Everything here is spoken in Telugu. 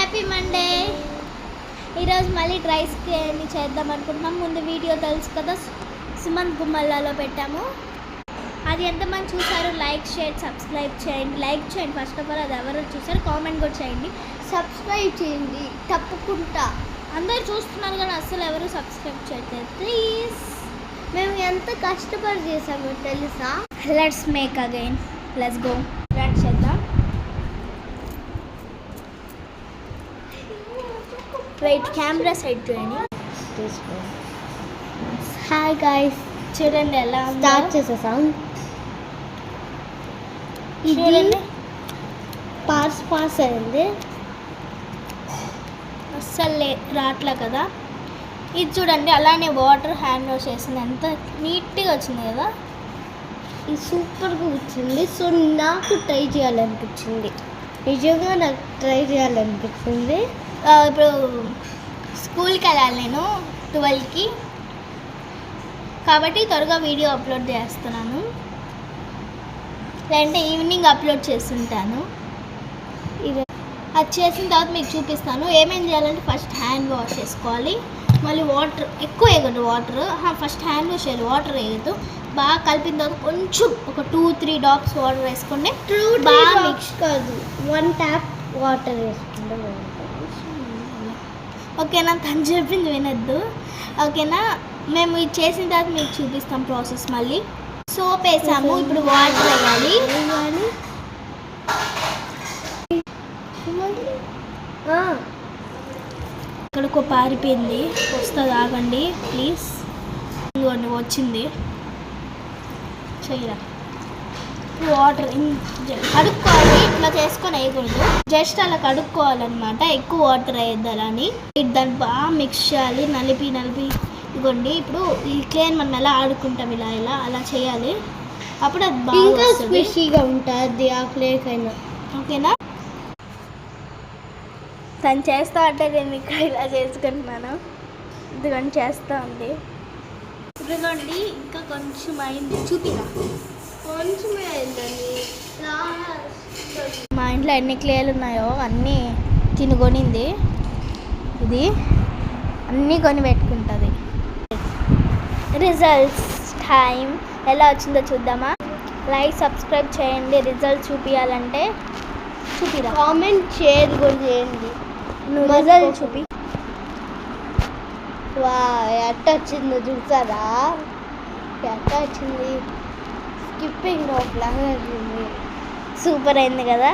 Happy Monday. ఈరోజు మళ్ళీ డ్రై స్కిన్ చేద్దాం అనుకుంటున్నాం. ముందు వీడియో తెలుసు కదా, సుమంత్ గుమ్మల్లాలో పెట్టాము. అది ఎంతమంది చూసారు? లైక్ షేర్ సబ్స్క్రైబ్ చేయండి. లైక్ చేయండి ఫస్ట్ ఆఫ్ ఆల్. అది ఎవరు చూసారు కామెంట్ కూడా చేయండి. సబ్స్క్రైబ్ చేయండి తప్పకుండా. అందరు చూస్తున్నారు కానీ అస్సలు ఎవరు సబ్స్క్రైబ్ చేయట్లేదు. ప్లీజ్, మేము ఎంత కష్టపడి చేసామో తెలుసా? Let's make again. Let's go. Start చేద్దాం. వెయిట్, కెమెరా సైడ్ చూడండి. హాయ్ గైస్, చూడండి ఎలా స్టార్ట్ చేసేసాం. ఇది చూడండి పాస్ అయింది. అస్సలు రాట్లే కదా. ఇది చూడండి అలానే వాటర్ హ్యాండ్ వాష్ చేసింది, ఎంత నీట్గా వచ్చింది కదా. ఇది సూపర్గా వచ్చింది. సో నాకు ట్రై చేయాలనిపించింది, నిజంగా నాకు ట్రై చేయాలనిపించింది. ఇప్పుడు స్కూల్కి వెళ్ళాలి నేను 12కి, కాబట్టి త్వరగా వీడియో అప్లోడ్ చేస్తున్నాను. లేదంటే ఈవినింగ్ అప్లోడ్ చేస్తుంటాను. అది చేసిన తర్వాత మీకు చూపిస్తాను. ఏమేం చేయాలంటే ఫస్ట్ హ్యాండ్ వాష్ చేసుకోవాలి, మళ్ళీ వాటర్ ఎక్కువ వేయకూడదు. వాటర్ ఫస్ట్ హ్యాండ్ వాష్ చేయాలి, వాటర్ వేయద్దు. బాగా కలిపిన తర్వాత కొంచెం ఒక 2-3 డ్రాప్స్ వాటర్ వేసుకుంటే బాగా మిక్స్ కాదు, 1 ట్యాప్ వాటర్ వేసుకుంటే ఓకేనా. తను చెప్పింది వినొద్దు, ఓకేనా. మేము ఇది చేసిన తర్వాత మీకు చూపిస్తాం ప్రాసెస్. మళ్ళీ సోప్ వేసాము, ఇప్పుడు వాటర్ వేయాలి. ఇక్కడికో పారిపోయింది, వస్తుంది, ఆగండి ప్లీజ్. ఇదిగోండి వచ్చింది, చేయరా. వాటర్ కడుక్కోవాలి, ఇట్లా చేసుకొని వేయకూడదు, జస్ట్ అలా కడుక్కోవాలన్నమాట. ఎక్కువ వాటర్ వేయద్దు అలాని. దాన్ని బాగా మిక్స్ చేయాలి, నలిపి ఇదిగోండి. ఇప్పుడు ఈ క్లేన్ మనం ఎలా ఆడుకుంటాం, ఇలా అలా చేయాలి. అప్పుడు అది బాగా స్పెషీగా ఉంటుంది ఆ క్లేకైనా, ఓకేనా. తను చేస్తా అంటే నేను ఇక్కడ ఇలా చేసుకుంటున్నాను. ఇదిగోండి చేస్తూ ఉంది. ఇదిగోండి ఇంకా కొంచెం అయింది, చూపిరా. కొంచెమే అయిందండి. మా ఇంట్లో ఎన్ని క్లేలు ఉన్నాయో అన్నీ తినుకొనింది. ఇది అన్నీ కొని పెట్టుకుంటుంది. రిజల్ట్స్ టైం ఎలా వచ్చిందో చూద్దామా. లైక్ సబ్స్క్రైబ్ చేయండి. రిజల్ట్ చూపించాలంటే చూపిరా, కామెంట్ షేర్ కూడా చేయండి. రిజల్ట్ చూపి. వా, ఎట్ట వచ్చిందో చూసారా? ఎట్ట వచ్చింది, స్కిప్పింగ్ రోప్ లాగా వచ్చింది. సూపర్ అయింది కదా.